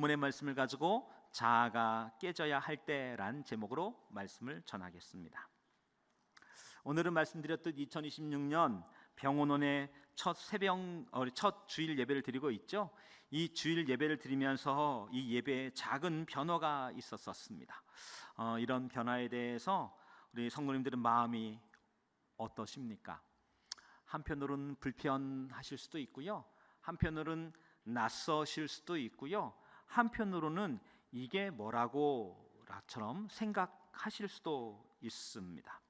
본문의 말씀을 가지고 자아가 깨져야 할 때란 제목으로 말씀을 전하겠습니다. 오늘은 말씀드렸듯 2026년 병원원의 첫 주일 예배를 드리고 있죠. 이 주일 예배를 드리면서 이 예배에 작은 변화가 있었습니다. 이런 변화에 대해서 우리 성도님들은 마음이 어떠십니까? 한편으로는 불편하실 수도 있고요, 한편으로는 낯서실 수도 있고요, 한편으로는 이게 뭐라고처럼 생각하실 수도 있습니다.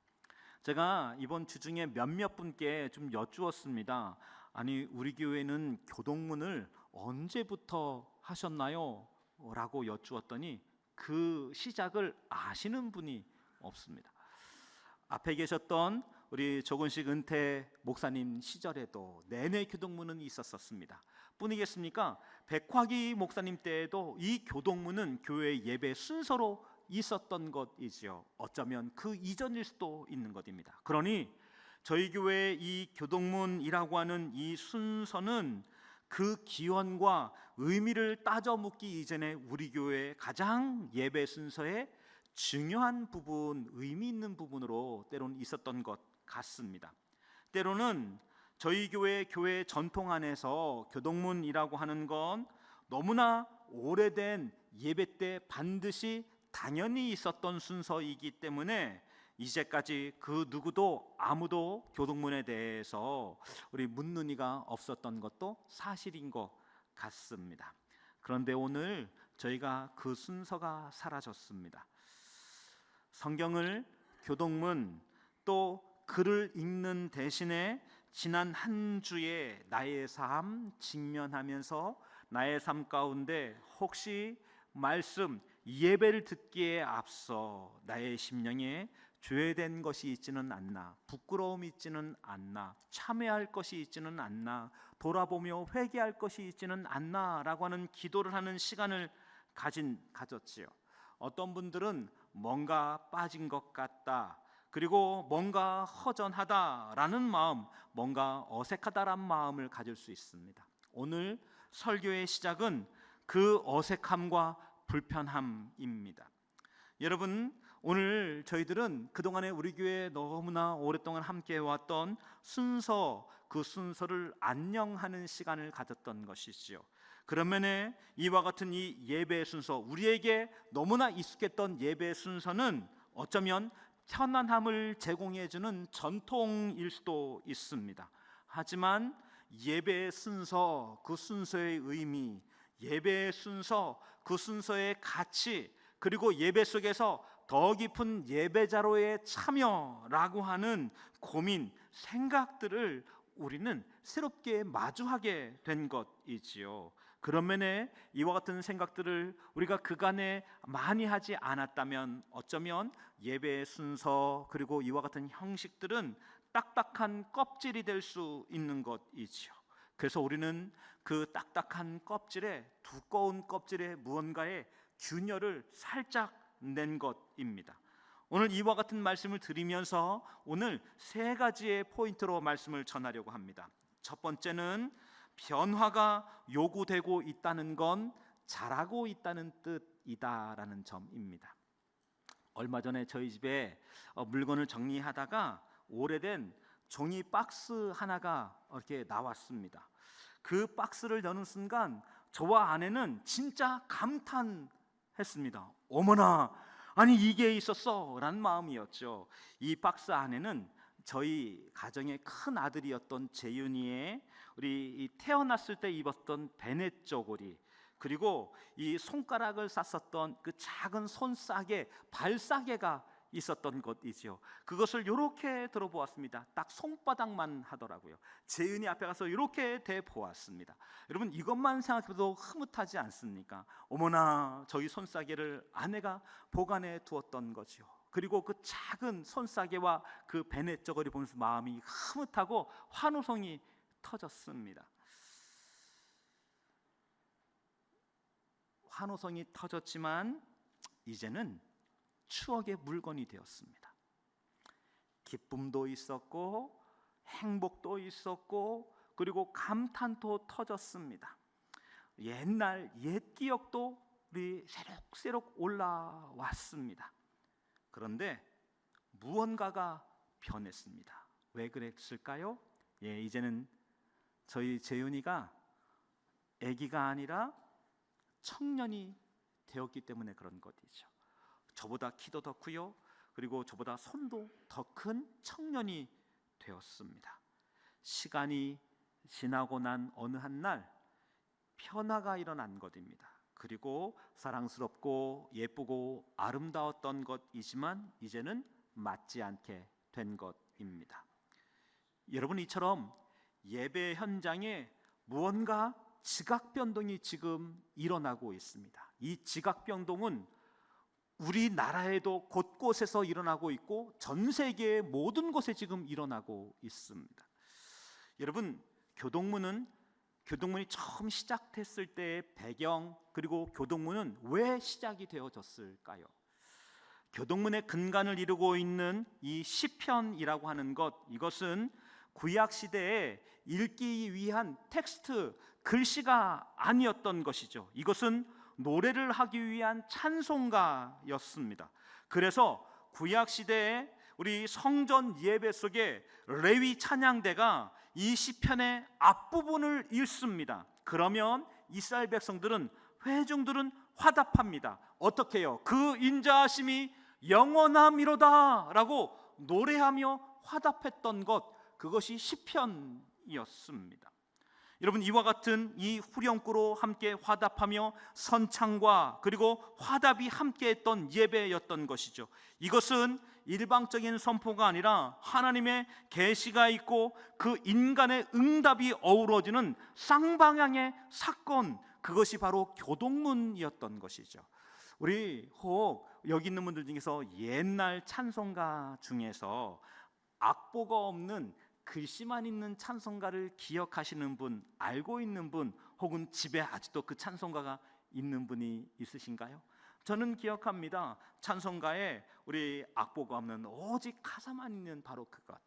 제가 이번 주 중에 몇몇 분께 좀 여쭈었습니다. 아니, 우리 교회는 교동문을 언제부터 하셨나요? 라고 여쭈었더니 그 시작을 아시는 분이 없습니다. 앞에 계셨던 우리 조근식 은퇴 목사님 시절에도 내내 교동문은 있었습니다. 뿐이겠습니까? 백화기 목사님 때에도 이 교동문은 교회 예배 순서로 있었던 것이지요. 어쩌면 그 이전일 수도 있는 것입니다. 그러니 저희 교회의 이 교동문이라고 하는 이 순서는 그 기원과 의미를 따져 묻기 이전에 우리 교회의 가장 예배 순서의 중요한 부분, 의미 있는 부분으로 때로는 있었던 것 같습니다. 때로는 저희 교회 전통 안에서 교동문이라고 하는 건 너무나 오래된 예배 때 반드시 당연히 있었던 순서이기 때문에 이제까지 그 누구도 아무도 교동문에 대해서 우리 묻는 이가 없었던 것도 사실인 것 같습니다. 그런데 오늘 저희가 그 순서가 사라졌습니다. 성경을 교동문 또 글을 읽는 대신에 지난 한 주에 나의 삶 직면하면서 나의 삶 가운데 혹시 말씀 예배를 듣기에 앞서 나의 심령에 죄된 것이 있지는 않나, 부끄러움이 있지는 않나, 참회할 것이 있지는 않나, 돌아보며 회개할 것이 있지는 않나 라고 하는 기도를 하는 시간을 가졌지요. 어떤 분들은 뭔가 빠진 것 같다, 그리고 뭔가 허전하다라는 마음, 뭔가 어색하다라는 마음을 가질 수 있습니다. 오늘 설교의 시작은 그 어색함과 불편함입니다. 여러분, 오늘 저희들은 그동안에 우리 교회에 너무나 오랫동안 함께 해왔던 순서, 그 순서를 안녕하는 시간을 가졌던 것이지요. 그러면 이와 같은 이 예배 순서, 우리에게 너무나 익숙했던 예배 순서는 어쩌면 편안함을 제공해주는 전통일 수도 있습니다. 하지만 예배의 순서, 그 순서의 의미, 예배의 순서, 그 순서의 가치, 그리고 예배 속에서 더 깊은 예배자로의 참여라고 하는 고민, 생각들을 우리는 새롭게 마주하게 된 것이지요. 그런 면에 이와 같은 생각들을 우리가 그간에 많이 하지 않았다면 어쩌면 예배의 순서 그리고 이와 같은 형식들은 딱딱한 껍질이 될 수 있는 것이지요. 그래서 우리는 그 딱딱한 껍질에, 두꺼운 껍질에 무언가의 균열을 살짝 낸 것입니다. 오늘 이와 같은 말씀을 드리면서 오늘 세 가지의 포인트로 말씀을 전하려고 합니다. 첫 번째는 변화가 요구되고 있다는 건 잘하고 있다는 뜻이다라는 점입니다. 얼마 전에 저희 집에 물건을 정리하다가 오래된 종이 박스 하나가 이렇게 나왔습니다. 그 박스를 여는 순간 저와 아내는 진짜 감탄했습니다. 어머나, 아니 이게 있었어 라는 마음이었죠. 이 박스 안에는 저희 가정의 큰 아들이었던 재윤이의 우리 태어났을 때 입었던 베넷 저고리, 그리고 이 손가락을 쌌었던 그 작은 손싸개, 발싸개가 있었던 것이지요. 그것을 이렇게 들어보았습니다. 딱 손바닥만 하더라고요. 재은이 앞에 가서 이렇게 대보았습니다. 여러분, 이것만 생각해도 흐뭇하지 않습니까? 어머나, 저희 손싸개를 아내가 보관해 두었던 거지요. 그리고 그 작은 손싸개와 그 베넷 저고리 보면서 마음이 흐뭇하고 환호성이 터졌습니다. 환호성이 터졌지만 이제는 추억의 물건이 되었습니다. 기쁨도 있었고 행복도 있었고 그리고 감탄도 터졌습니다. 옛날 옛 기억도 우리 새록새록 올라왔습니다. 그런데 무언가가 변했습니다. 왜 그랬을까요? 이제는 저희 재윤이가 아기가 아니라 청년이 되었기 때문에 그런 것이죠. 저보다 키도 더 크요, 그리고 저보다 손도 더 큰 청년이 되었습니다. 시간이 지나고 난 어느 한날 변화가 일어난 것입니다. 그리고 사랑스럽고 예쁘고 아름다웠던 것이지만 이제는 맞지 않게 된 것입니다. 여러분, 이처럼 예배 현장에 무언가 지각 변동이 지금 일어나고 있습니다. 이 지각 변동은 우리나라에도 곳곳에서 일어나고 있고 전 세계의 모든 곳에 지금 일어나고 있습니다. 여러분, 교동문이 처음 시작됐을 때의 배경, 그리고 교동문은 왜 시작이 되어졌을까요? 교동문의 근간을 이루고 있는 이 시편이라고 하는 것, 이것은 구약 시대에 읽기 위한 텍스트, 글씨가 아니었던 것이죠. 이것은 노래를 하기 위한 찬송가였습니다. 그래서 구약 시대에 우리 성전 예배 속에 레위 찬양대가 이 시편의 앞부분을 읽습니다. 그러면 이스라엘 백성들은, 회중들은 화답합니다. 어떻게 해요? 그 인자하심이 영원함이로다 라고 노래하며 화답했던 것, 그것이 시편이었습니다. 여러분, 이와 같은 이 후렴구로 함께 화답하며 선창과 그리고 화답이 함께했던 예배였던 것이죠. 이것은 일방적인 선포가 아니라 하나님의 계시가 있고 그 인간의 응답이 어우러지는 쌍방향의 사건, 그것이 바로 교동문이었던 것이죠. 우리 혹 여기 있는 분들 중에서 옛날 찬송가 중에서 악보가 없는 글씨만 있는 찬송가를 기억하시는 분, 알고 있는 분, 혹은 집에 아직도 그 찬송가가 있는 분이 있으신가요? 저는 기억합니다. 찬송가에 우리 악보가 없는 오직 가사만 있는 바로 그것.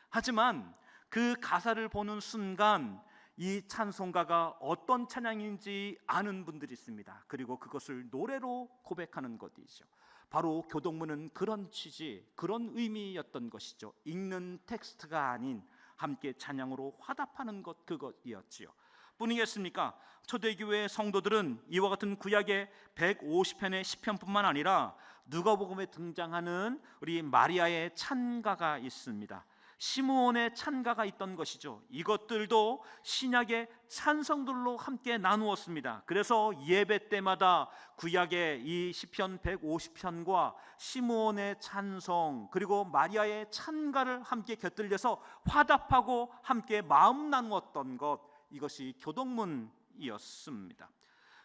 하지만 그 가사를 보는 순간 이 찬송가가 어떤 찬양인지 아는 분들이 있습니다. 그리고 그것을 노래로 고백하는 것이죠. 바로 교동문은 그런 취지, 그런 의미였던 것이죠. 읽는 텍스트가 아닌 함께 찬양으로 화답하는 것, 그것이었지요. 뿐이겠습니까? 초대교회 성도들은 이와 같은 구약의 150편의 시편뿐만 아니라 누가복음에 등장하는 우리 마리아의 찬가가 있습니다. 시므온의 찬가가 있던 것이죠. 이것들도 신약의 찬송들로 함께 나누었습니다. 그래서 예배 때마다 구약의 이 시편 150편과 시므온의 찬송, 그리고 마리아의 찬가를 함께 곁들여서 화답하고 함께 마음 나누었던 것, 이것이 교동문이었습니다.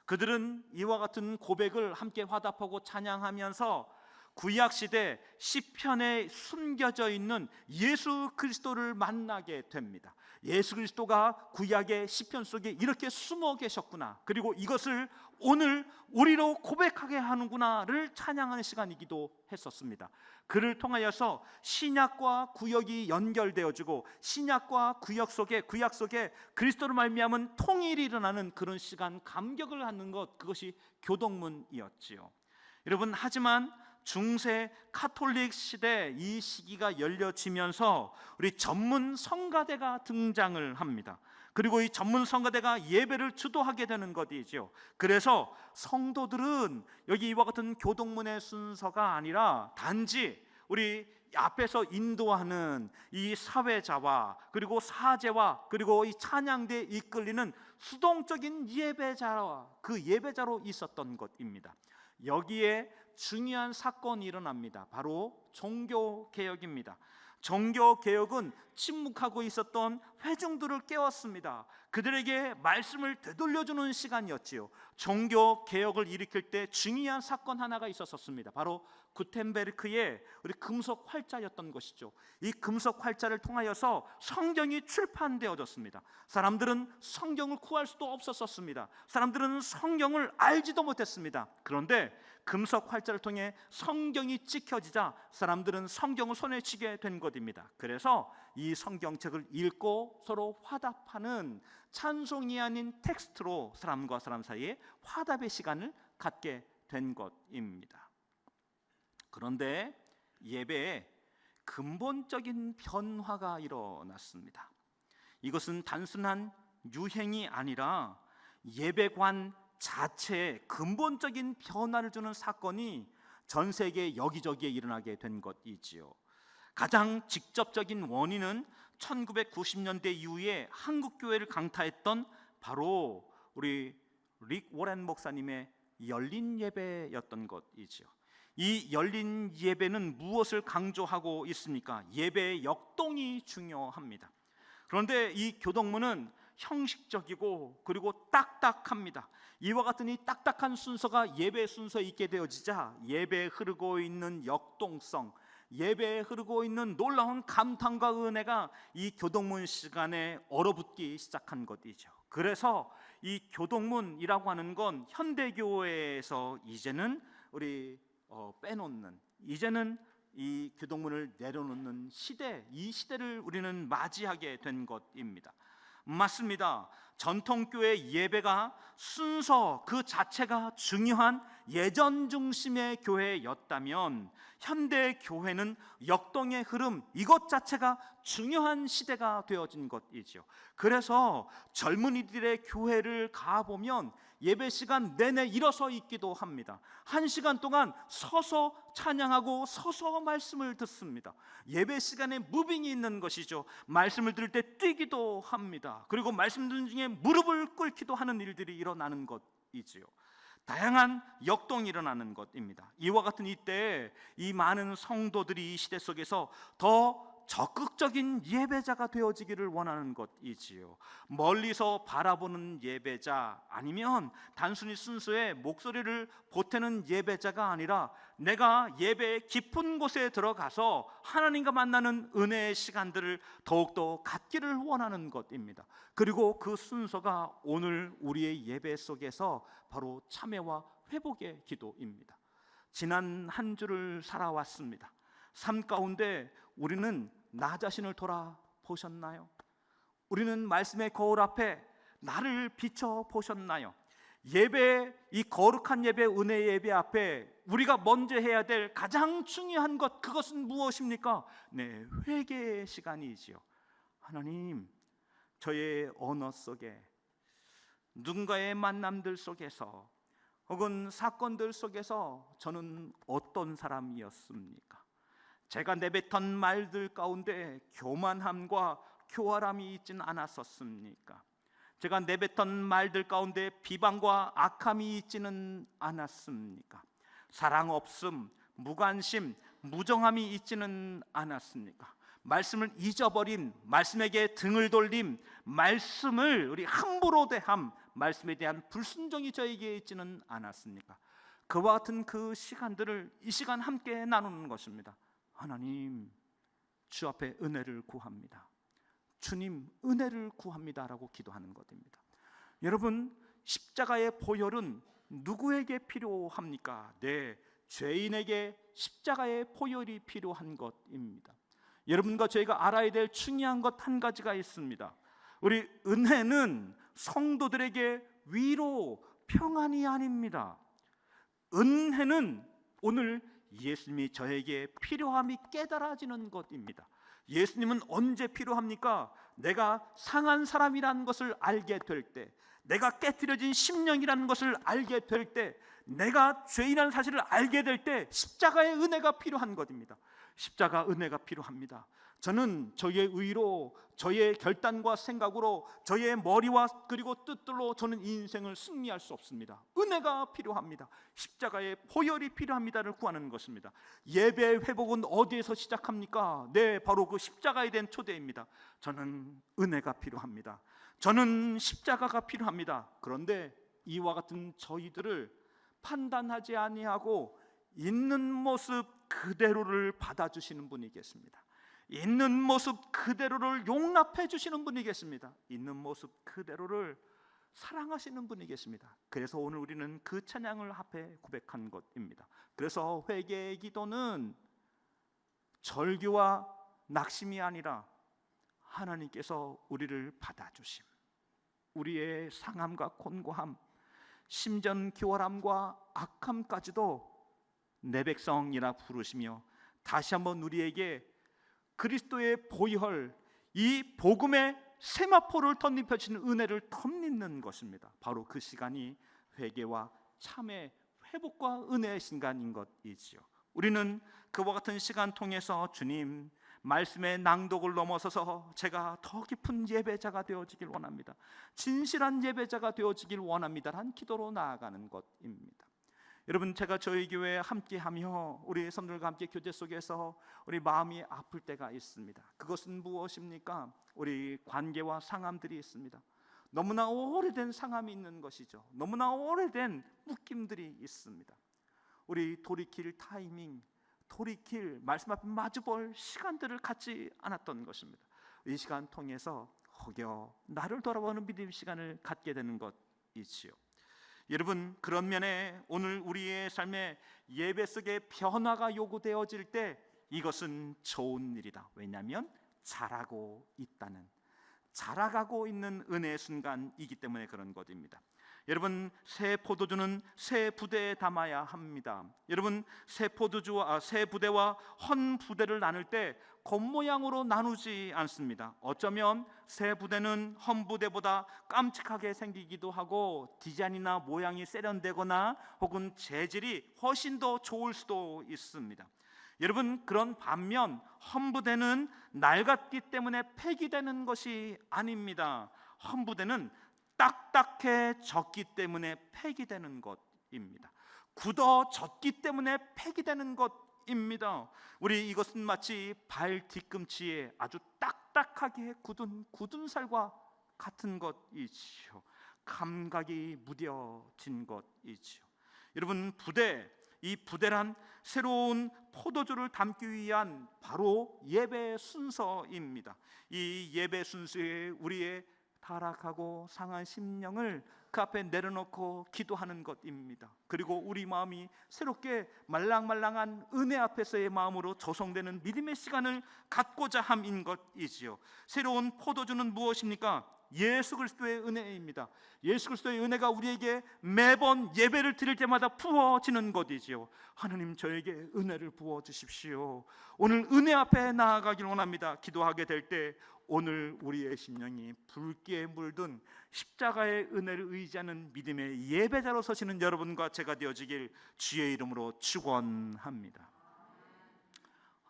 그들은 이와 같은 고백을 함께 화답하고 찬양하면서 구약시대 시편에 숨겨져 있는 예수 그리스도를 만나게 됩니다. 예수 그리스도가 구약의 시편 속에 이렇게 숨어 계셨구나, 그리고 이것을 오늘 우리로 고백하게 하는구나를 찬양하는 시간이기도 했었습니다. 그를 통하여서 신약과 구약이 연결되어지고 신약과 구약 속에 그리스도를 말미암은 통일이 일어나는 그런 시간, 감격을 갖는 것, 그것이 교동문이었지요. 여러분, 하지만 중세 카톨릭 시대 이 시기가 열려지면서 우리 전문 성가대가 등장을 합니다. 그리고 이 전문 성가대가 예배를 주도하게 되는 것이죠. 그래서 성도들은 여기 이와 같은 교동문의 순서가 아니라 단지 우리 앞에서 인도하는 이 사회자와 그리고 사제와 그리고 이 찬양대에 이끌리는 수동적인 예배자와 그 예배자로 있었던 것입니다. 여기에 중요한 사건이 일어납니다. 바로 종교개혁입니다. 종교개혁은 침묵하고 있었던 회중들을 깨웠습니다. 그들에게 말씀을 되돌려주는 시간이었지요. 종교개혁을 일으킬 때 중요한 사건 하나가 있었습니다. 바로 구텐베르크의 우리 금속 활자였던 것이죠. 이 금속 활자를 통하여서 성경이 출판되어졌습니다. 사람들은 성경을 구할 수도 없었습니다. 사람들은 성경을 알지도 못했습니다. 그런데 금속 활자를 통해 성경이 찍혀지자 사람들은 성경을 손에 쥐게 된 것입니다. 그래서 이 성경책을 읽고 서로 화답하는 찬송이 아닌 텍스트로 사람과 사람 사이에 화답의 시간을 갖게 된 것입니다. 그런데 예배에 근본적인 변화가 일어났습니다. 이것은 단순한 유행이 아니라 예배관 자체에 근본적인 변화를 주는 사건이 전 세계 여기저기에 일어나게 된 것이지요. 가장 직접적인 원인은 1990년대 이후에 한국 교회를 강타했던 바로 우리 릭 워렌 목사님의 열린 예배였던 것이지요. 이 열린 예배는 무엇을 강조하고 있습니까? 예배의 역동이 중요합니다. 그런데 이 교동문은 형식적이고 그리고 딱딱합니다. 이와 같은 이 딱딱한 순서가 예배 순서에 있게 되어지자 예배에 흐르고 있는 역동성, 예배에 흐르고 있는 놀라운 감탄과 은혜가 이 교동문 시간에 얼어붙기 시작한 것이죠. 그래서 이 교동문이라고 하는 건 현대교회에서 이제는 우리 빼놓는, 이제는 이 교동문을 내려놓는 시대, 이 시대를 우리는 맞이하게 된 것입니다. 맞습니다. 전통교회 예배가 순서 그 자체가 중요한 예전 중심의 교회였다면 현대 교회는 역동의 흐름, 이것 자체가 중요한 시대가 되어진 것이죠. 그래서 젊은이들의 교회를 가보면 예배 시간 내내 일어서 있기도 합니다. 1시간 동안 서서 찬양하고 서서 말씀을 듣습니다. 예배 시간에 무빙이 있는 것이죠. 말씀을 들을 때 뛰기도 합니다. 그리고 말씀 듣는 중에 무릎을 꿇기도 하는 일들이 일어나는 것이지요. 다양한 역동이 일어나는 것입니다. 이와 같은 이때 이 많은 성도들이 이 시대 속에서 더 적극적인 예배자가 되어지기를 원하는 것이지요. 멀리서 바라보는 예배자, 아니면 단순히 순수의 목소리를 보태는 예배자가 아니라 내가 예배의 깊은 곳에 들어가서 하나님과 만나는 은혜의 시간들을 더욱더 갖기를 원하는 것입니다. 그리고 그 순서가 오늘 우리의 예배 속에서 바로 참회와 회복의 기도입니다. 지난 한 주를 살아왔습니다. 삶 가운데 우리는 나 자신을 돌아보셨나요? 우리는 말씀의 거울 앞에 나를 비춰보셨나요? 예배, 이 거룩한 예배, 은혜의 예배 앞에 우리가 먼저 해야 될 가장 중요한 것, 그것은 무엇입니까? 네, 회개의 시간이지요. 하나님, 저의 언어 속에, 누군가의 만남들 속에서 혹은 사건들 속에서 저는 어떤 사람이었습니까? 제가 내뱉은 말들 가운데 교만함과 교활함이 있진 않았었습니까? 제가 내뱉은 말들 가운데 비방과 악함이 있지는 않았습니까? 사랑 없음, 무관심, 무정함이 있지는 않았습니까? 말씀을 잊어버림, 말씀에게 등을 돌림, 말씀을 우리 함부로 대함, 말씀에 대한 불순종이 저에게 있지는 않았습니까? 그와 같은 그 시간들을 이 시간 함께 나누는 것입니다. 하나님, 주 앞에 은혜를 구합니다. 주님, 은혜를 구합니다라고 기도하는 것입니다. 여러분, 십자가의 보혈은 누구에게 필요합니까? 네, 죄인에게 십자가의 보혈이 필요한 것입니다. 여러분과 저희가 알아야 될 중요한 것 한 가지가 있습니다. 우리 은혜는 성도들에게 위로, 평안이 아닙니다. 은혜는 오늘 예수님이 저에게 필요함이 깨달아지는 것입니다. 예수님은 언제 필요합니까? 내가 상한 사람이라는 것을 알게 될 때, 내가 깨트려진 심령이라는 것을 알게 될 때, 내가 죄인이라는 사실을 알게 될 때 십자가의 은혜가 필요한 것입니다. 십자가 은혜가 필요합니다. 저는 저의 의로, 저의 결단과 생각으로, 저의 머리와 그리고 뜻들로 저는 인생을 승리할 수 없습니다. 은혜가 필요합니다. 십자가의 보혈이 필요합니다를 구하는 것입니다. 예배의 회복은 어디에서 시작합니까? 네, 바로 그 십자가에 대한 초대입니다. 저는 은혜가 필요합니다. 저는 십자가가 필요합니다. 그런데 이와 같은 저희들을 판단하지 아니하고 있는 모습 그대로를 받아주시는 분이 계십니다. 있는 모습 그대로를 용납해 주시는 분이 계십니다. 있는 모습 그대로를 사랑하시는 분이 계십니다. 그래서 오늘 우리는 그 찬양을 앞에 고백한 것입니다. 그래서 회개의 기도는 절규와 낙심이 아니라 하나님께서 우리를 받아주심, 우리의 상함과 곤고함, 심전교활함과 악함까지도 내 백성이라 부르시며 다시 한번 우리에게 그리스도의 보혈, 이 복음의 세마포를 덧입혀주는 은혜를 덧입는 것입니다. 바로 그 시간이 회개와 참의 회복과 은혜의 시간인 것이지요. 우리는 그와 같은 시간 통해서 주님 말씀의 낭독을 넘어서서 제가 더 깊은 예배자가 되어지길 원합니다. 진실한 예배자가 되어지길 원합니다라는 기도로 나아가는 것입니다. 여러분, 제가 저희 교회에 함께하며 우리 성도들과 함께 교제 속에서 우리 마음이 아플 때가 있습니다. 그것은 무엇입니까? 우리 관계와 상함들이 있습니다. 너무나 오래된 상함이 있는 것이죠. 너무나 오래된 묶임들이 있습니다. 우리 돌이킬 타이밍, 돌이킬 말씀 앞에 마주볼 시간들을 갖지 않았던 것입니다. 이 시간 통해서 혹여 나를 돌아보는 믿음 시간을 갖게 되는 것이지요. 여러분, 그런 면에 오늘 우리의 삶에 예배 속에 변화가 요구되어질 때 이것은 좋은 일이다. 왜냐하면 자라고 있는 은혜의 순간이기 때문에 그런 것입니다. 여러분, 새 포도주는 새 부대에 담아야 합니다. 여러분, 새 부대와 헌 부대를 나눌 때 겉모양으로 나누지 않습니다. 어쩌면 새 부대는 헌 부대보다 깜찍하게 생기기도 하고 디자인이나 모양이 세련되거나 혹은 재질이 훨씬 더 좋을 수도 있습니다. 여러분, 그런 반면 헌 부대는 낡았기 때문에 폐기되는 것이 아닙니다. 헌 부대는 딱딱해졌기 때문에 폐기되는 것입니다. 굳어졌기 때문에 폐기되는 것입니다. 우리 이것은 마치 발 뒤꿈치에 아주 딱딱하게 굳은 살과 같은 것이지요. 감각이 무뎌진 것이지요. 여러분, 이 부대란 새로운 포도주를 담기 위한 바로 예배 순서입니다. 이 예배 순서에 우리의 타락하고 상한 심령을 그 앞에 내려놓고 기도하는 것입니다. 그리고 우리 마음이 새롭게 말랑말랑한 은혜 앞에서의 마음으로 조성되는 믿음의 시간을 갖고자 함인 것이지요. 새로운 포도주는 무엇입니까? 예수 그리스도의 은혜입니다. 예수 그리스도의 은혜가 우리에게 매번 예배를 드릴 때마다 부어지는 것이지요. 하나님, 저에게 은혜를 부어주십시오. 오늘 은혜 앞에 나아가길 원합니다. 기도하게 될 때 오늘 우리의 심령이 붉게 물든 십자가의 은혜를 의지하는 믿음의 예배자로 서시는 여러분과 제가 되어지길 주의 이름으로 축원합니다.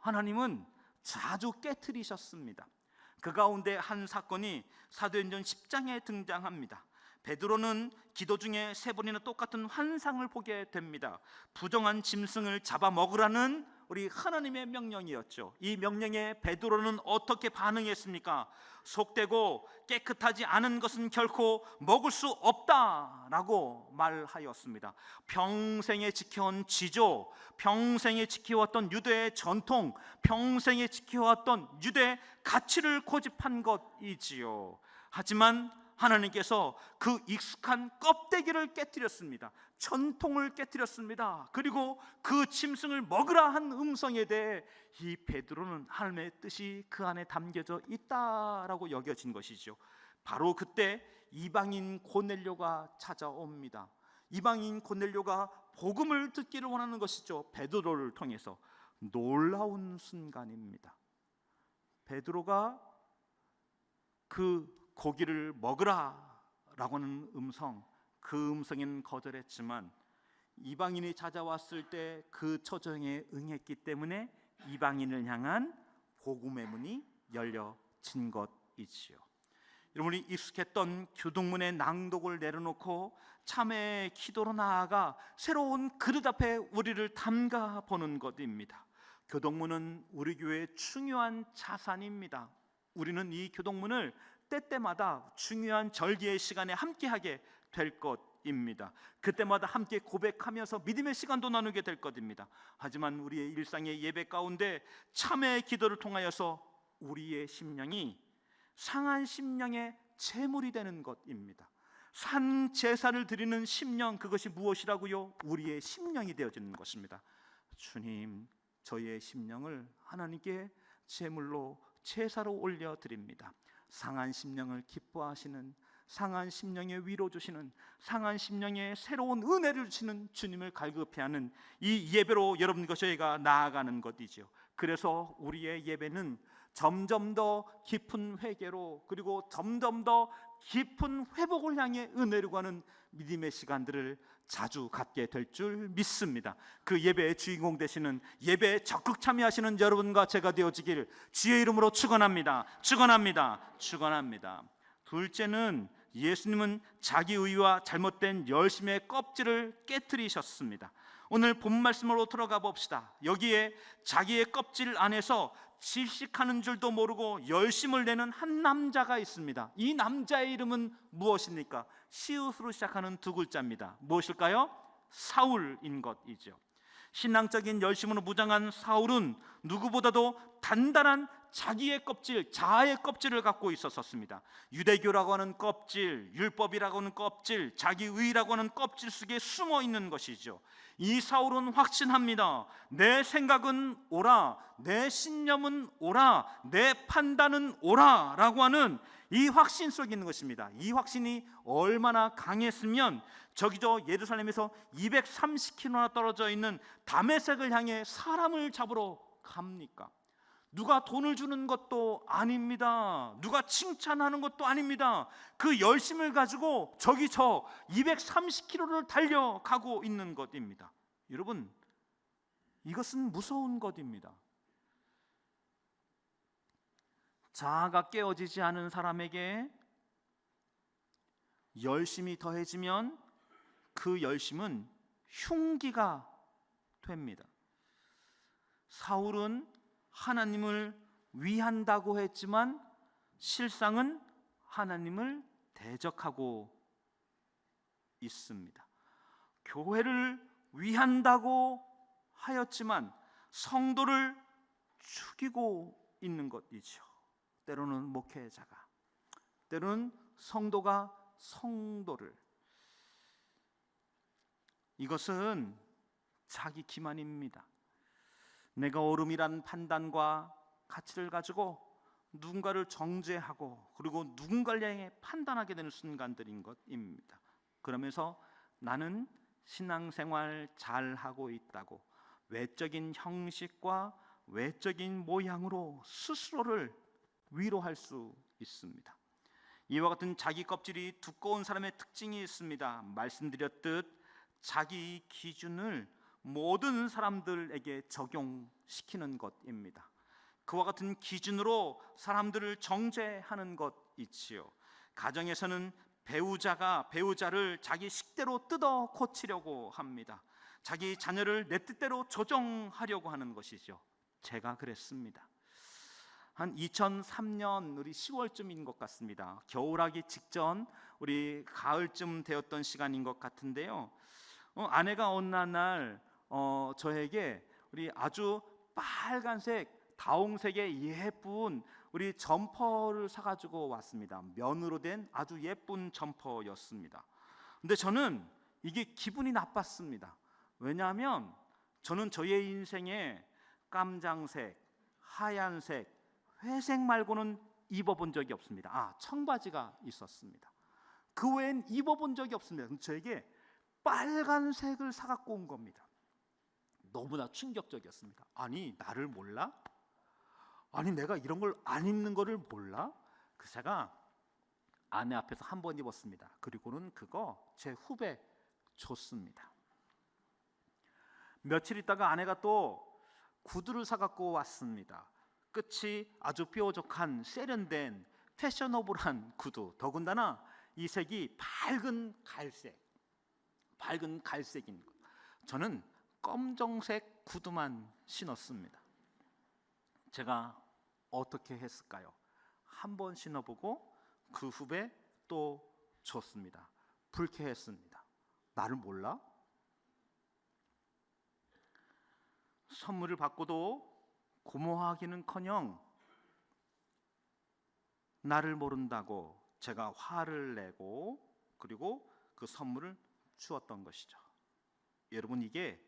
하나님은 자주 깨트리셨습니다. 그 가운데 한 사건이 사도행전 10장에 등장합니다. 베드로는 기도 중에 세 번이나 똑같은 환상을 보게 됩니다. 부정한 짐승을 잡아먹으라는 우리 하나님의 명령이었죠. 이 명령에 베드로는 어떻게 반응했습니까? 속되고 깨끗하지 않은 것은 결코 먹을 수 없다라고 말하였습니다. 평생에 지켜온 지조, 평생에 지켜왔던 유대의 전통, 평생에 지켜왔던 유대의 가치를 고집한 것이지요. 하지만 하나님께서 그 익숙한 껍데기를 깨뜨렸습니다. 전통을 깨뜨렸습니다. 그리고 그 짐승을 먹으라 한 음성에 대해 이 베드로는 하나님의 뜻이 그 안에 담겨져 있다라고 여겨진 것이죠. 바로 그때 이방인 고넬료가 찾아옵니다. 이방인 고넬료가 복음을 듣기를 원하는 것이죠. 베드로를 통해서. 놀라운 순간입니다. 베드로가 그 고기를 먹으라 라고 하는 음성, 그 음성에는 거절했지만 이방인이 찾아왔을 때 그 초청에 응했기 때문에 이방인을 향한 복음의 문이 열려진 것이지요. 여러분이 익숙했던 교동문의 낭독을 내려놓고 참회의 기도로 나아가 새로운 그릇 앞에 우리를 담가 보는 것입니다. 교동문은 우리 교회의 중요한 자산입니다. 우리는 이 교동문을 때때마다 중요한 절기의 시간에 함께하게 될 것입니다. 그때마다 함께 고백하면서 믿음의 시간도 나누게 될 것입니다. 하지만 우리의 일상의 예배 가운데 참회의 기도를 통하여서 우리의 심령이 상한 심령의 제물이 되는 것입니다. 산 제사를 드리는 심령, 그것이 무엇이라고요? 우리의 심령이 되어지는 것입니다. 주님, 저희의 심령을 하나님께 제물로 제사로 올려드립니다. 상한 심령을 기뻐하시는, 상한 심령에 위로 주시는, 상한 심령에 새로운 은혜를 주시는 주님을 갈급해하는 이 예배로 여러분과 저희가 나아가는 것이죠. 그래서 우리의 예배는 점점 더 깊은 회개로, 그리고 점점 더 깊은 회복을 향해 은혜로 가는 믿음의 시간들을 자주 갖게 될 줄 믿습니다. 그 예배의 주인공 되시는, 예배에 적극 참여하시는 여러분과 제가 되어지길 주의 이름으로 축원합니다. 축원합니다. 축원합니다. 둘째는 예수님은 자기 의와 잘못된 열심의 껍질을 깨뜨리셨습니다. 오늘 본 말씀으로 들어가 봅시다. 여기에 자기의 껍질 안에서 질식하는 줄도 모르고 열심을 내는 한 남자가 있습니다. 이 남자의 이름은 무엇입니까? 시옷으로 시작하는 두 글자입니다. 무엇일까요? 사울인 것이죠. 신앙적인 열심으로 무장한 사울은 누구보다도 단단한 자기의 껍질, 자아의 껍질을 갖고 있었습니다. 유대교라고 하는 껍질, 율법이라고 하는 껍질, 자기의라고 하는 껍질 속에 숨어 있는 것이죠. 이 사울은 확신합니다. 내 생각은 옳아, 내 신념은 옳아, 내 판단은 옳아 라고 하는 이 확신 속에 있는 것입니다. 이 확신이 얼마나 강했으면 저기저 예루살렘에서 230km나 떨어져 있는 다메섹을 향해 사람을 잡으러 갑니까? 누가 돈을 주는 것도 아닙니다. 누가 칭찬하는 것도 아닙니다. 그 열심을 가지고 저기 저 230km를 달려가고 있는 것입니다. 여러분, 이것은 무서운 것입니다. 자아가 깨어지지 않은 사람에게 열심이 더해지면 그 열심은 흉기가 됩니다. 사울은 하나님을 위한다고 했지만 실상은 하나님을 대적하고 있습니다. 교회를 위한다고 하였지만 성도를 죽이고 있는 것이죠. 때로는 목회자가, 때로는 성도가 성도를. 이것은 자기 기만입니다. 내가 옳음이란 판단과 가치를 가지고 누군가를 정죄하고 그리고 누군가를 향해 판단하게 되는 순간들인 것입니다. 그러면서 나는 신앙생활 잘하고 있다고 외적인 형식과 외적인 모양으로 스스로를 위로할 수 있습니다. 이와 같은 자기 껍질이 두꺼운 사람의 특징이 있습니다. 말씀드렸듯 자기 기준을 모든 사람들에게 적용시키는 것입니다. 그와 같은 기준으로 사람들을 정죄하는 것이지요. 가정에서는 배우자가 배우자를 자기 식대로 뜯어 고치려고 합니다. 자기 자녀를 내 뜻대로 조정하려고 하는 것이죠. 제가 그랬습니다. 한 2003년 우리 10월쯤인 것 같습니다. 겨울하기 직전 우리 가을쯤 되었던 시간인 것 같은데요. 아내가 어느 날 저에게 우리 아주 빨간색 다홍색의 예쁜 우리 점퍼를 사가지고 왔습니다. 면으로 된 아주 예쁜 점퍼였습니다. 근데 저는 이게 기분이 나빴습니다. 왜냐하면 저는 저의 인생에 깜장색, 하얀색, 회색 말고는 입어본 적이 없습니다. 청바지가 있었습니다. 그 외엔 입어본 적이 없습니다. 저에게 빨간색을 사갖고 온 겁니다. 너무나 충격적이었습니다. 아니, 나를 몰라? 아니, 내가 이런 걸 안 입는 거를 몰라? 그 제가 아내 앞에서 한 번 입었습니다. 그리고는 그거 제 후배 줬습니다. 며칠 있다가 아내가 또 구두를 사갖고 왔습니다. 끝이 아주 뾰족한 세련된 패셔너블한 구두, 더군다나 이 색이 밝은 갈색인 것. 저는 검정색 구두만 신었습니다. 제가 어떻게 했을까요? 한 번 신어보고 그 후에 또 줬습니다. 불쾌했습니다. 나를 몰라? 선물을 받고도 고마워하기는커녕 나를 모른다고 제가 화를 내고 그리고 그 선물을 주었던 것이죠. 여러분, 이게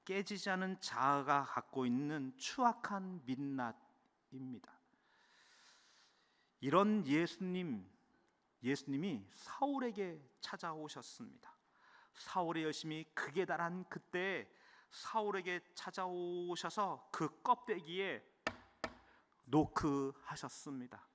깨지지 않은 자아가 갖고 있는 추악한 민낯입니다. 이런 예수님이 사울에게 찾아오셨습니다. 사울의 열심이 극에 달한 그때 사울에게 찾아오셔서 그 껍데기에 노크하셨습니다.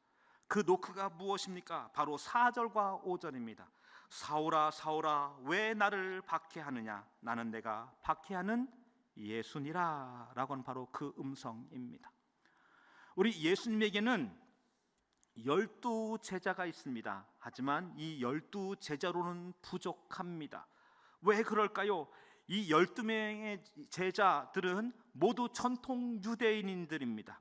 그 노크가 무엇입니까? 바로 4절과 5절입니다. 사울아 사울아 왜 나를 박해하느냐, 나는 내가 박해하는 예수니라 라고는 바로 그 음성입니다. 우리 예수님에게는 12 제자가 있습니다. 하지만 이 12 제자로는 부족합니다. 왜 그럴까요? 이 12명의 제자들은 모두 전통 유대인들입니다.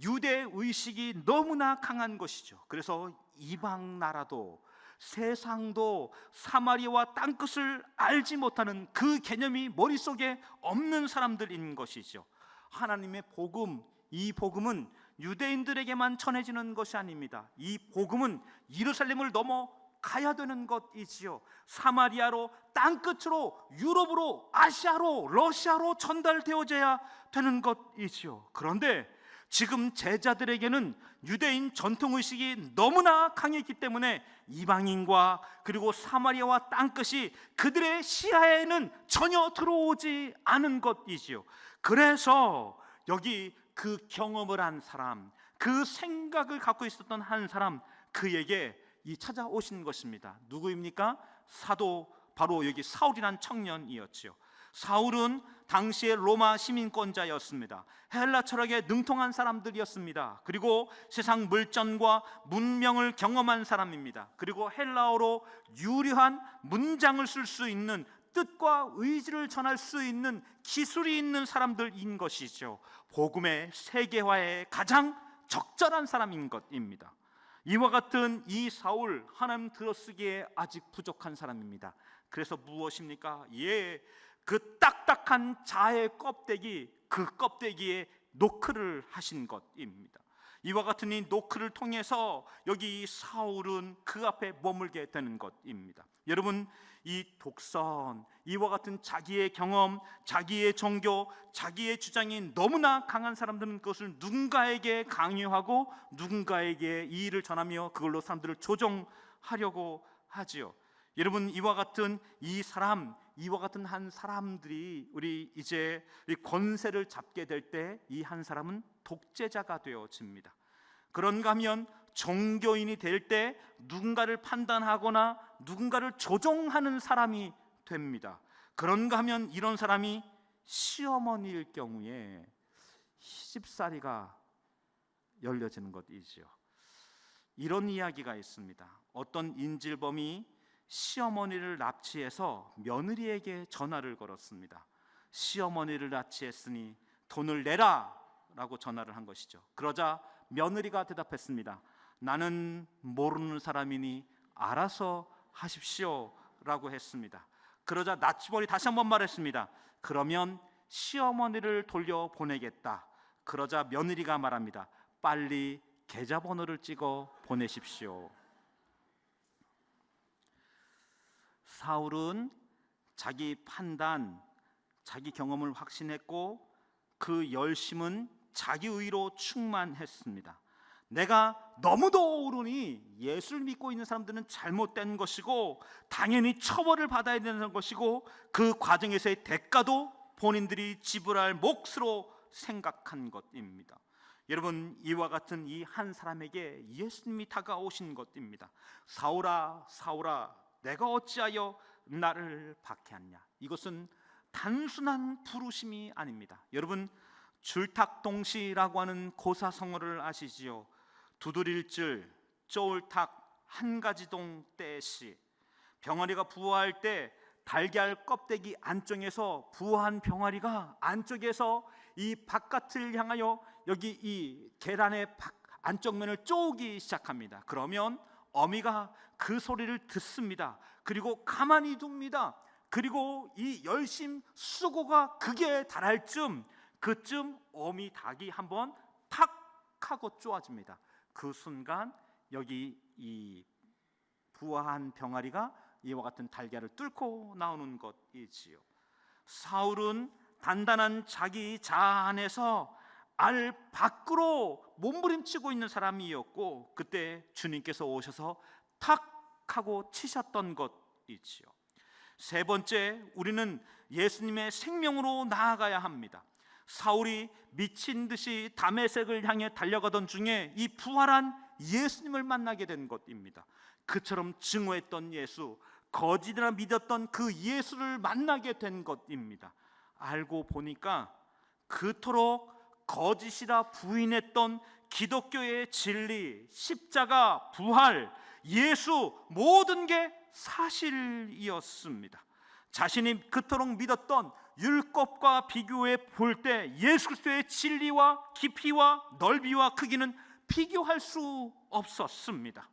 유대 의식이 너무나 강한 것이죠. 그래서 이방 나라도 세상도 사마리아와 땅끝을 알지 못하는 그 개념이 머릿속에 없는 사람들인 것이죠. 하나님의 복음, 이 복음은 유대인들에게만 전해지는 것이 아닙니다. 이 복음은 예루살렘을 넘어 가야 되는 것이지요. 사마리아로, 땅끝으로, 유럽으로, 아시아로, 러시아로 전달되어져야 되는 것이지요. 그런데 지금 제자들에게는 유대인 전통의식이 너무나 강했기 때문에 이방인과 그리고 사마리아와 땅끝이 그들의 시야에는 전혀 들어오지 않은 것이지요. 그래서 여기 그 경험을 한 사람, 그 생각을 갖고 있었던 한 사람, 그에게 이 찾아오신 것입니다. 누구입니까? 사도, 바로 여기 사울이란 청년이었지요. 사울은 당시의 로마 시민권자였습니다. 헬라 철학에 능통한 사람들이었습니다. 그리고 세상 물전과 문명을 경험한 사람입니다. 그리고 헬라어로 유려한 문장을 쓸 수 있는, 뜻과 의지를 전할 수 있는 기술이 있는 사람들인 것이죠. 복음의 세계화에 가장 적절한 사람인 것입니다. 이와 같은 이 사울, 하나님 들어쓰기에 아직 부족한 사람입니다. 그래서 무엇입니까? 그 딱딱한 자의 껍데기, 그 껍데기에 노크를 하신 것입니다. 이와 같은 이 노크를 통해서 여기 사울은 그 앞에 머물게 되는 것입니다. 여러분, 이 독선, 이와 같은 자기의 경험, 자기의 종교, 자기의 주장이 너무나 강한 사람들은 그것을 누군가에게 강요하고 누군가에게 이 일을 전하며 그걸로 사람들을 조종하려고 하지요. 여러분, 이와 같은 한 사람들이 우리 이제 권세를 잡게 될 때 이 한 사람은 독재자가 되어집니다. 그런가 하면 종교인이 될 때 누군가를 판단하거나 누군가를 조종하는 사람이 됩니다. 그런가 하면 이런 사람이 시어머니일 경우에 시집살이가 열려지는 것이지요. 이런 이야기가 있습니다. 어떤 인질범이 시어머니를 납치해서 며느리에게 전화를 걸었습니다. 시어머니를 납치했으니 돈을 내라 라고 전화를 한 것이죠. 그러자 며느리가 대답했습니다. 나는 모르는 사람이니 알아서 하십시오 라고 했습니다. 그러자 납치범이 다시 한번 말했습니다. 그러면 시어머니를 돌려보내겠다. 그러자 며느리가 말합니다. 빨리 계좌번호를 찍어 보내십시오. 사울은 자기 판단, 자기 경험을 확신했고 그 열심은 자기의로 충만했습니다. 내가 너무도 오르니 예수를 믿고 있는 사람들은 잘못된 것이고 당연히 처벌을 받아야 되는 것이고 그 과정에서의 대가도 본인들이 지불할 몫으로 생각한 것입니다. 여러분, 이와 같은 이 한 사람에게 예수님이 다가오신 것입니다. 사울아 사울아 내가 어찌하여 나를 박해하냐. 이것은 단순한 부르심이 아닙니다. 여러분, 줄탁동시라고 하는 고사성어를 아시지요? 두드릴줄, 쪼울탁, 한가지동 떼시. 병아리가 부화할 때 달걀 껍데기 안쪽에서 부화한 병아리가 안쪽에서 이 바깥을 향하여 여기 이 계란의 안쪽 면을 쪼기 시작합니다. 그러면 어미가 그 소리를 듣습니다. 그리고 가만히 둡니다. 그리고 이 열심 수고가 극에 달할 그쯤 어미 닭이 한번 탁 하고 쪼아집니다. 그 순간 여기 이 부화한 병아리가 이와 같은 달걀을 뚫고 나오는 것이지요. 사울은 단단한 자기 자아 안에서 알 밖으로 몸부림치고 있는 사람이었고, 그때 주님께서 오셔서 탁 하고 치셨던 것이지요. 세 번째, 우리는 예수님의 생명으로 나아가야 합니다. 사울이 미친 듯이 다메섹을 향해 달려가던 중에 이 부활한 예수님을 만나게 된 것입니다. 그처럼 증오했던 예수, 거짓이라 믿었던 그 예수를 만나게 된 것입니다. 알고 보니까 그토록 거짓이라 부인했던 기독교의 진리, 십자가, 부활, 예수, 모든 게 사실이었습니다. 자신이 그토록 믿었던 율법과 비교해 볼 때 예수 그리스도의 진리와 깊이와 넓이와 크기는 비교할 수 없었습니다.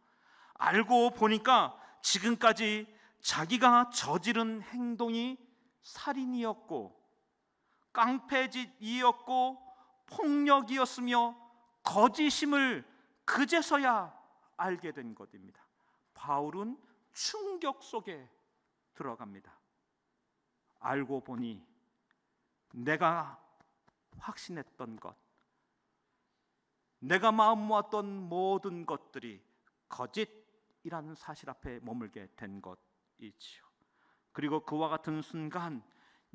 알고 보니까 지금까지 자기가 저지른 행동이 살인이었고 깡패짓이었고 폭력이었으며 거짓임을 그제서야 알게 된 것입니다. 바울은 충격 속에 들어갑니다. 알고 보니 내가 확신했던 것, 내가 마음 모았던 모든 것들이 거짓이라는 사실 앞에 머물게 된 것이지요. 그리고 그와 같은 순간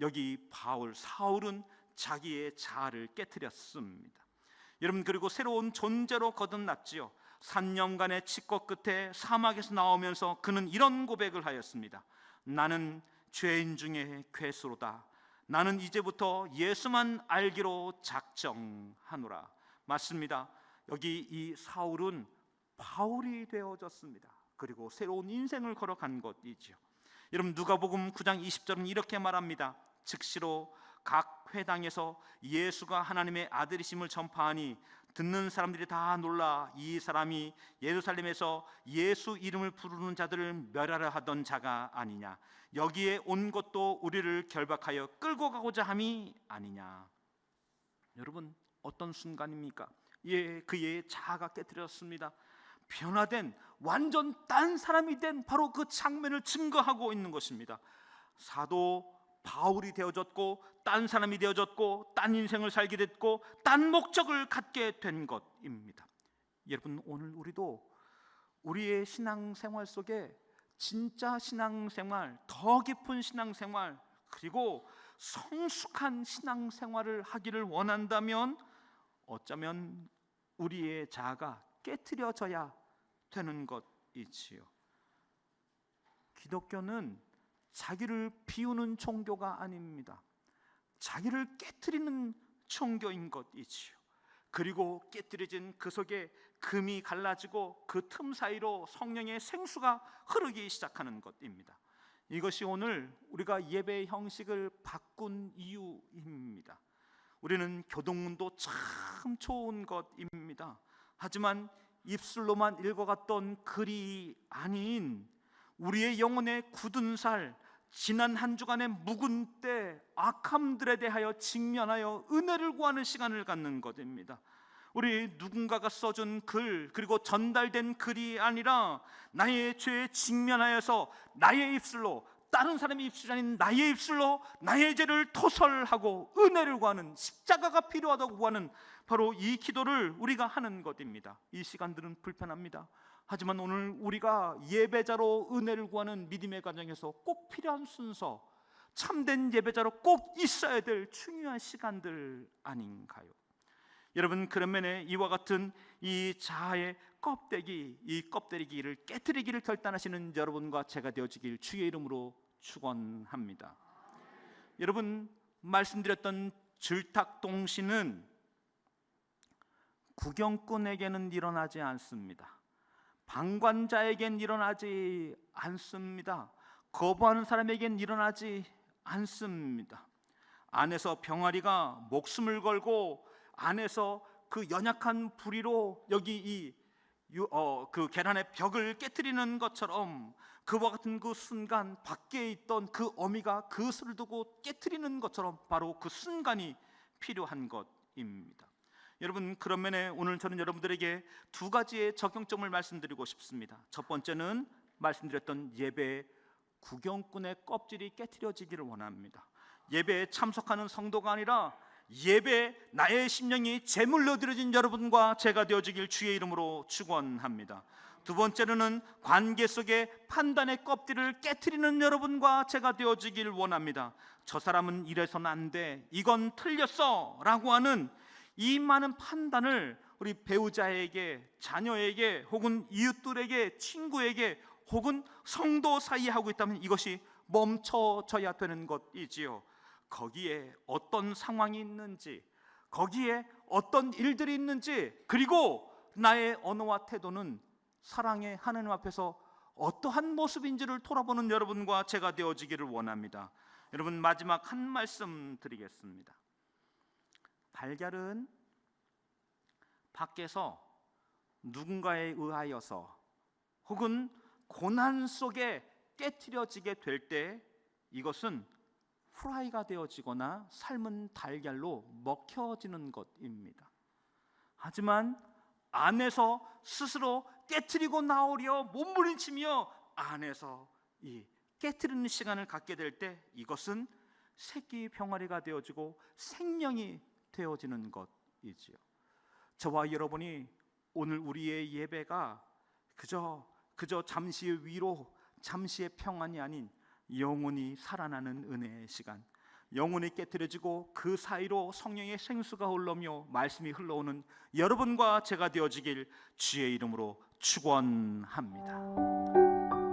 여기 사울은 자기의 자아를 깨트렸습니다. 여러분, 그리고 새로운 존재로 거듭났지요. 3년간의 치과 끝에 사막에서 나오면서 그는 이런 고백을 하였습니다. 나는 죄인 중에 괴수로다. 나는 이제부터 예수만 알기로 작정하노라. 맞습니다. 여기 이 사울은 바울이 되어졌습니다. 그리고 새로운 인생을 걸어간 것이지요. 여러분, 누가복음 9장 20절은 이렇게 말합니다. 즉시로 각 회당에서 예수가 하나님의 아들이심을 전파하니 듣는 사람들이 다 놀라 이 사람이 예루살렘에서 예수 이름을 부르는 자들을 멸하려 하던 자가 아니냐, 여기에 온 것도 우리를 결박하여 끌고 가고자 함이 아니냐. 여러분, 어떤 순간입니까? 그의 자아가 깨트렸습니다. 변화된 완전 딴 사람이 된 바로 그 장면을 증거하고 있는 것입니다. 사도 바울이 되어졌고 딴 사람이 되어졌고 딴 인생을 살게 됐고 딴 목적을 갖게 된 것입니다. 여러분, 오늘 우리도 우리의 신앙생활 속에 진짜 신앙생활, 더 깊은 신앙생활, 그리고 성숙한 신앙생활을 하기를 원한다면 어쩌면 우리의 자아가 깨트려져야 되는 것이지요. 기독교는 자기를 비우는 종교가 아닙니다. 자기를 깨트리는 종교인 것이지요. 그리고 깨트려진 그 속에 금이 갈라지고 그 틈 사이로 성령의 생수가 흐르기 시작하는 것입니다. 이것이 오늘 우리가 예배의 형식을 바꾼 이유입니다. 우리는 교동문도 참 좋은 것입니다. 하지만 입술로만 읽어갔던 글이 아닌 우리의 영혼의 굳은 살, 지난 한 주간의 묵은 때 악함들에 대하여 직면하여 은혜를 구하는 시간을 갖는 것입니다. 우리 누군가가 써준 글, 그리고 전달된 글이 아니라 나의 죄에 직면하여서 나의 입술로, 다른 사람의 입술이 아닌 나의 입술로 나의 죄를 토설하고 은혜를 구하는, 십자가가 필요하다고 구하는 바로 이 기도를 우리가 하는 것입니다. 이 시간들은 불편합니다. 하지만 오늘 우리가 예배자로 은혜를 구하는 믿음의 과정에서 꼭 필요한 순서, 참된 예배자로 꼭 있어야 될 중요한 시간들 아닌가요? 여러분, 그러면에 이와 같은 이 자아의 껍데기, 이 껍데기를 깨트리기를 결단하시는 여러분과 제가 되어지길 주의 이름으로 축원합니다. 여러분, 말씀드렸던 줄탁동시는 구경꾼에게는 일어나지 않습니다. 방관자에겐 일어나지 않습니다. 거부하는 사람에겐 일어나지 않습니다. 안에서 병아리가 목숨을 걸고 안에서 그 연약한 부리로 여기 이 그 계란의 벽을 깨트리는 것처럼 그와 같은 그 순간 밖에 있던 그 어미가 그것을 두고 깨트리는 것처럼 바로 그 순간이 필요한 것입니다. 여러분, 그런 면에 오늘 저는 여러분들에게 두 가지의 적용점을 말씀드리고 싶습니다. 첫 번째는 말씀드렸던 예배 구경꾼의 껍질이 깨트려지기를 원합니다. 예배에 참석하는 성도가 아니라 예배 나의 심령이 제물로 드려진 여러분과 제가 되어지길 주의 이름으로 축원합니다. 두 번째로는 관계 속의 판단의 껍질을 깨트리는 여러분과 제가 되어지길 원합니다. 저 사람은 이래서는 안 돼, 이건 틀렸어 라고 하는 이 많은 판단을 우리 배우자에게, 자녀에게, 혹은 이웃들에게, 친구에게, 혹은 성도 사이에 하고 있다면 이것이 멈춰져야 되는 것이지요. 거기에 어떤 상황이 있는지, 거기에 어떤 일들이 있는지, 그리고 나의 언어와 태도는 사랑의 하나님 앞에서 어떠한 모습인지를 돌아보는 여러분과 제가 되어지기를 원합니다. 여러분, 마지막 한 말씀 드리겠습니다. 달걀은 밖에서 누군가에 의하여서 혹은 고난 속에 깨트려지게 될 때 이것은 프라이가 되어지거나 삶은 달걀로 먹혀지는 것입니다. 하지만 안에서 스스로 깨트리고 나오려 몸부림치며 안에서 이 깨트리는 시간을 갖게 될 때 이것은 새끼 병아리가 되어지고 생명이 되어지는 것이지요. 저와 여러분이 오늘 우리의 예배가 그저 잠시의 위로, 잠시의 평안이 아닌 영원히 살아나는 은혜의 시간, 영혼이 깨트려지고 그 사이로 성령의 생수가 흘러오며 말씀이 흘러오는 여러분과 제가 되어지길 주의 이름으로 축원합니다.